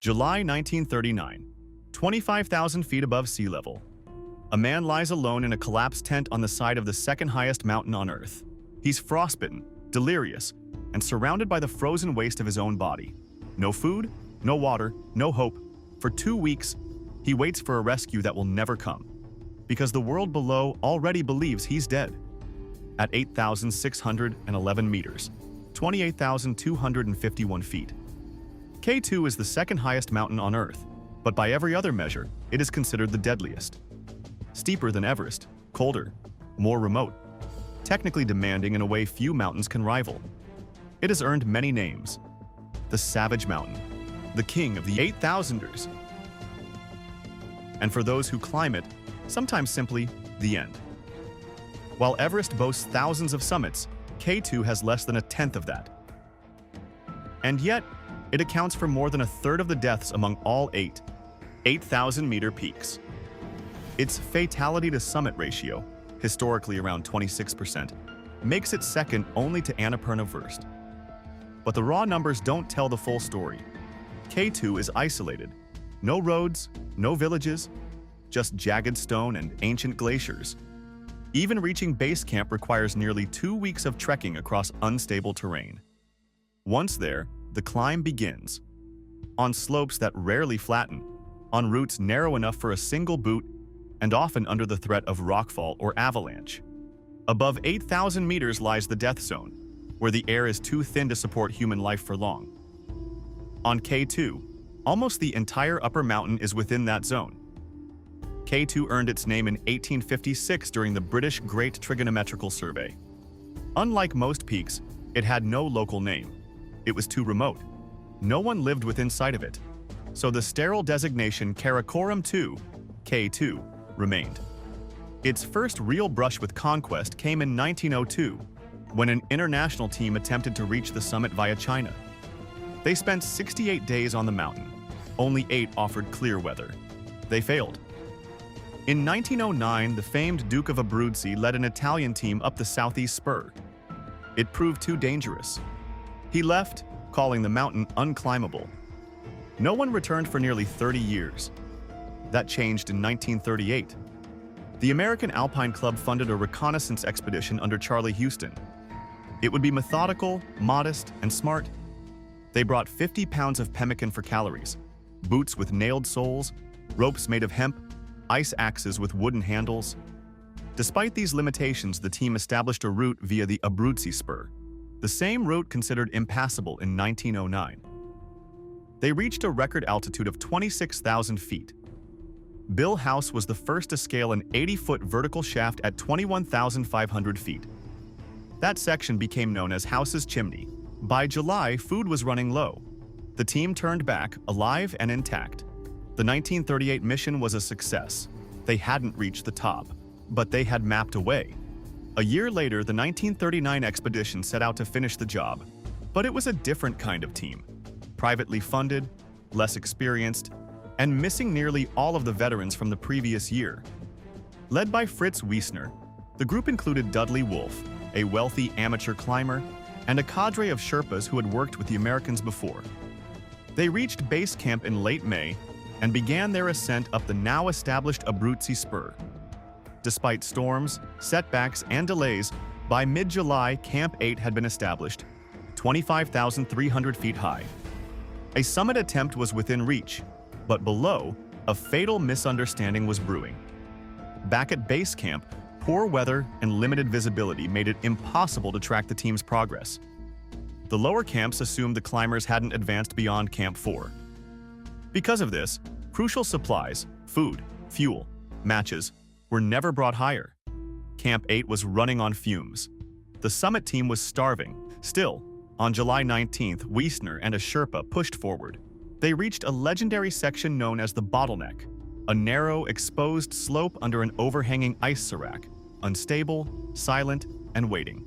July 1939, 25,000 feet above sea level. A man lies alone in a collapsed tent on the side of the second highest mountain on Earth. He's frostbitten, delirious, and surrounded by the frozen waste of his own body. No food, no water, no hope. For 2 weeks, he waits for a rescue that will never come, because the world below already believes he's dead. At 8,611 meters, 28,251 feet. K2 is the second highest mountain on Earth, but by every other measure, it is considered the deadliest. Steeper than Everest, colder, more remote, technically demanding in a way few mountains can rival. It has earned many names. The Savage Mountain, the king of the 8,000ers. And for those who climb it, sometimes simply the end. While Everest boasts thousands of summits, K2 has less than a tenth of that. And yet, it accounts for more than a third of the deaths among all 8,000-meter peaks. Its fatality-to-summit ratio, historically around 26%, makes it second only to Annapurna first. But the raw numbers don't tell the full story. K2 is isolated. No roads, no villages, just jagged stone and ancient glaciers. Even reaching base camp requires nearly 2 weeks of trekking across unstable terrain. Once there, the climb begins. On slopes that rarely flatten, on routes narrow enough for a single boot, and often under the threat of rockfall or avalanche. Above 8,000 meters lies the death zone, where the air is too thin to support human life for long. On K2, almost the entire upper mountain is within that zone. K2 earned its name in 1856 during the British Great Trigonometrical Survey. Unlike most peaks, it had no local name. It was too remote. No one lived within sight of it. So the sterile designation Karakoram II, K2, remained. Its first real brush with conquest came in 1902, when an international team attempted to reach the summit via China. They spent 68 days on the mountain. Only 8 offered clear weather. They failed. In 1909, the famed Duke of Abruzzi led an Italian team up the southeast spur. It proved too dangerous. He left, calling the mountain unclimbable. No one returned for nearly 30 years. That changed in 1938. The American Alpine Club funded a reconnaissance expedition under Charlie Houston. It would be methodical, modest, and smart. They brought 50 pounds of pemmican for calories, boots with nailed soles, ropes made of hemp, ice axes with wooden handles. Despite these limitations, the team established a route via the Abruzzi Spur, the same route considered impassable in 1909. They reached a record altitude of 26,000 feet. Bill House was the first to scale an 80-foot vertical shaft at 21,500 feet. That section became known as House's Chimney. By July, food was running low. The team turned back, alive and intact. The 1938 mission was a success. They hadn't reached the top, but they had mapped a way. A year later, the 1939 expedition set out to finish the job. But it was a different kind of team. Privately funded, less experienced, and missing nearly all of the veterans from the previous year. Led by Fritz Wiesner, the group included Dudley Wolfe, a wealthy amateur climber, and a cadre of Sherpas who had worked with the Americans before. They reached base camp in late May and began their ascent up the now-established Abruzzi Spur. Despite storms, setbacks, and delays, by mid-July, Camp 8 had been established, 25,300 feet high. A summit attempt was within reach, but below, a fatal misunderstanding was brewing. Back at base camp, poor weather and limited visibility made it impossible to track the team's progress. The lower camps assumed the climbers hadn't advanced beyond Camp 4. Because of this, crucial supplies, food, fuel, matches, were never brought higher. Camp 8 was running on fumes. The summit team was starving. Still, on July 19th, Wiesner and a Sherpa pushed forward. They reached a legendary section known as the Bottleneck, a narrow, exposed slope under an overhanging ice serac, unstable, silent, and waiting.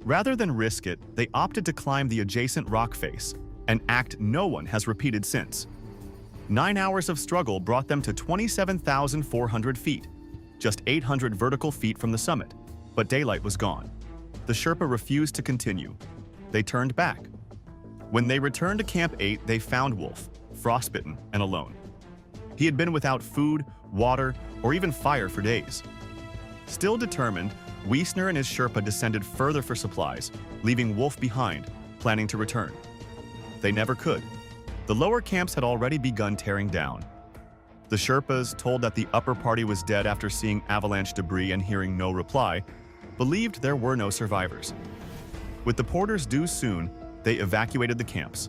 Rather than risk it, they opted to climb the adjacent rock face, an act no one has repeated since. 9 hours of struggle brought them to 27,400 feet, just 800 vertical feet from the summit, but daylight was gone. The Sherpa refused to continue. They turned back. When they returned to Camp 8, they found Wolfe, frostbitten and alone. He had been without food, water, or even fire for days. Still determined, Wiesner and his Sherpa descended further for supplies, leaving Wolf behind, planning to return. They never could. The lower camps had already begun tearing down. The Sherpas, told that the upper party was dead after seeing avalanche debris and hearing no reply, believed there were no survivors. With the porters due soon, they evacuated the camps.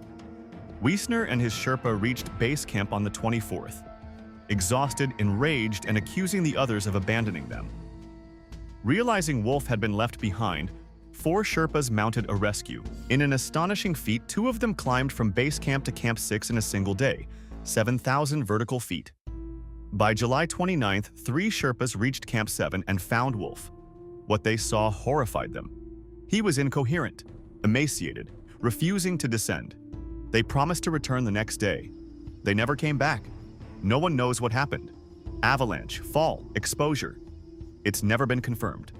Wiesner and his Sherpa reached base camp on the 24th, exhausted, enraged, and accusing the others of abandoning them. Realizing Wolf had been left behind, 4 Sherpas mounted a rescue. In an astonishing feat, 2 of them climbed from base camp to Camp 6 in a single day, 7,000 vertical feet. By July 29th, 3 Sherpas reached Camp 7 and found Wolf. What they saw horrified them. He was incoherent, emaciated, refusing to descend. They promised to return the next day. They never came back. No one knows what happened. Avalanche, fall, exposure. It's never been confirmed.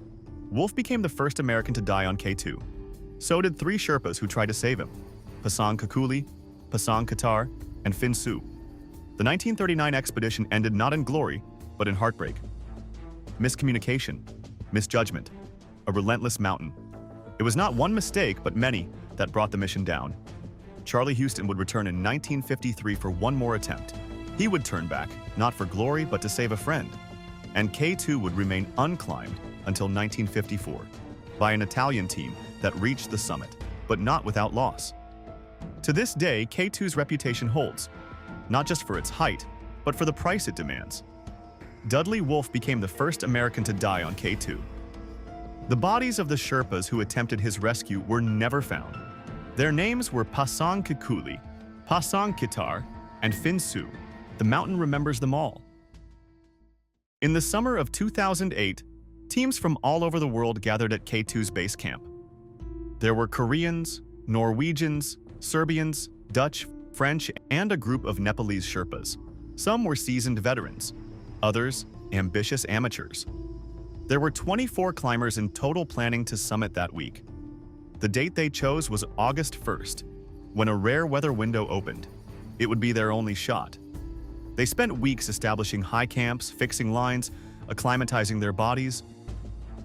Wolf became the first American to die on K2. So did 3 Sherpas who tried to save him: Pasang Kakuli, Pasang Qatar, and Fin Su. The 1939 expedition ended not in glory, but in heartbreak. Miscommunication, misjudgment, a relentless mountain. It was not one mistake, but many, that brought the mission down. Charlie Houston would return in 1953 for one more attempt. He would turn back, not for glory, but to save a friend. And K2 would remain unclimbed until 1954, by an Italian team that reached the summit, but not without loss. To this day, K2's reputation holds, not just for its height, but for the price it demands. Dudley Wolf became the first American to die on K2. The bodies of the Sherpas who attempted his rescue were never found. Their names were Pasang Kakuli, Pasang Qatar, and Fin Su. The mountain remembers them all. In the summer of 2008, teams from all over the world gathered at K2's base camp. There were Koreans, Norwegians, Serbians, Dutch, French, and a group of Nepalese Sherpas. Some were seasoned veterans, others ambitious amateurs. There were 24 climbers in total planning to summit that week. The date they chose was August 1st, when a rare weather window opened. It would be their only shot. They spent weeks establishing high camps, fixing lines, acclimatizing their bodies.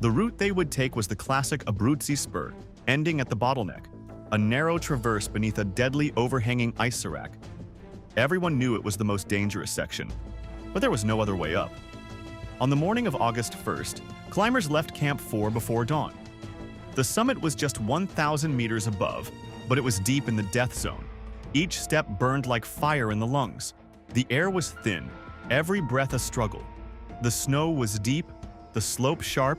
The route they would take was the classic Abruzzi Spur, ending at the bottleneck, a narrow traverse beneath a deadly overhanging ice serac. Everyone knew it was the most dangerous section, but there was no other way up. On the morning of August 1st, climbers left Camp 4 before dawn. The summit was just 1,000 meters above, but it was deep in the death zone. Each step burned like fire in the lungs. The air was thin, every breath a struggle. The snow was deep, the slope sharp,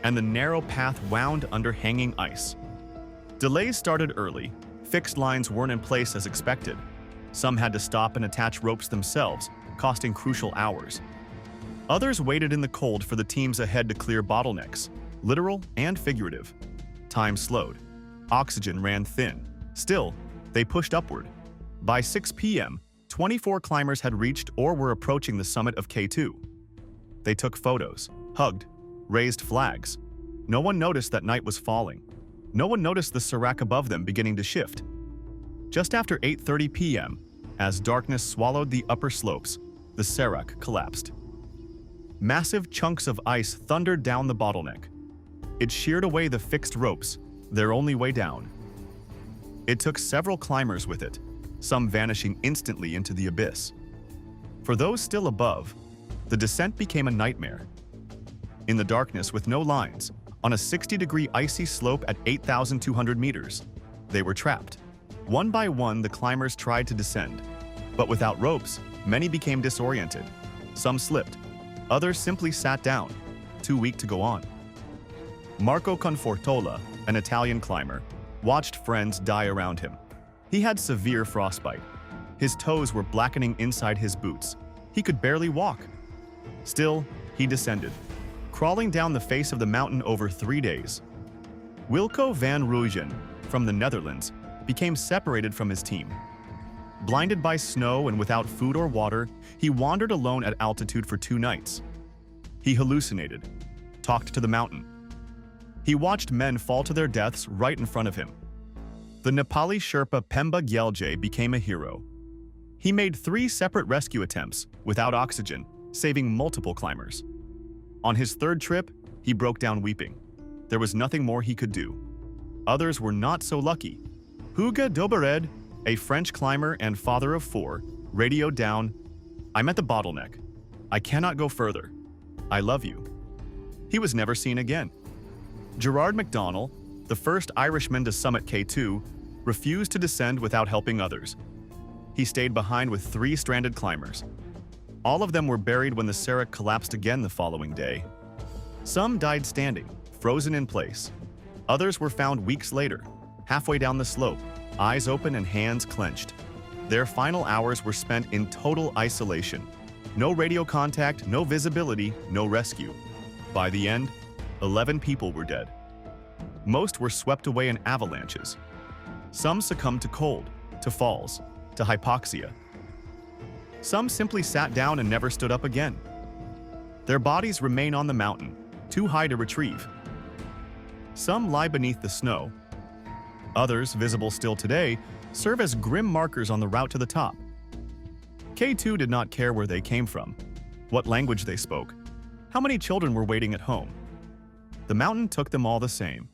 and the narrow path wound under hanging ice. Delays started early. Fixed lines weren't in place as expected. Some had to stop and attach ropes themselves, costing crucial hours. Others waited in the cold for the teams ahead to clear bottlenecks, literal and figurative. Time slowed. Oxygen ran thin. Still, they pushed upward. By 6 p.m., 24 climbers had reached or were approaching the summit of K2. They took photos, hugged, raised flags. No one noticed that night was falling. No one noticed the serac above them beginning to shift. Just after 8:30 p.m., as darkness swallowed the upper slopes, the serac collapsed. Massive chunks of ice thundered down the bottleneck. It sheared away the fixed ropes, their only way down. It took several climbers with it, some vanishing instantly into the abyss. For those still above, the descent became a nightmare. In the darkness with no lines, on a 60-degree icy slope at 8,200 meters, they were trapped. One by one, the climbers tried to descend. But without ropes, many became disoriented. Some slipped. Others simply sat down, too weak to go on. Marco Confortola, an Italian climber, watched friends die around him. He had severe frostbite. His toes were blackening inside his boots. He could barely walk. Still, he descended, crawling down the face of the mountain over 3 days. Wilco van Rooyen, from the Netherlands, became separated from his team. Blinded by snow and without food or water, he wandered alone at altitude for 2 nights. He hallucinated, talked to the mountain. He watched men fall to their deaths right in front of him. The Nepali Sherpa Pemba Gyalje became a hero. He made 3 separate rescue attempts without oxygen, saving multiple climbers. On his third trip, he broke down weeping. There was nothing more he could do. Others were not so lucky. Hugo Dobered, a French climber and father of 4, radioed down, "I'm at the bottleneck. I cannot go further. I love you." He was never seen again. Gerard MacDonald, the first Irishman to summit K2, refused to descend without helping others. He stayed behind with 3 stranded climbers. All of them were buried when the Serra collapsed again the following day. Some died standing, frozen in place. Others were found weeks later, halfway down the slope, eyes open and hands clenched. Their final hours were spent in total isolation. No radio contact, no visibility, no rescue. By the end, 11 people were dead. Most were swept away in avalanches. Some succumbed to cold, to falls, to hypoxia. Some simply sat down and never stood up again. Their bodies remain on the mountain, too high to retrieve. Some lie beneath the snow. Others, visible still today, serve as grim markers on the route to the top. K2 did not care where they came from, what language they spoke, how many children were waiting at home. The mountain took them all the same.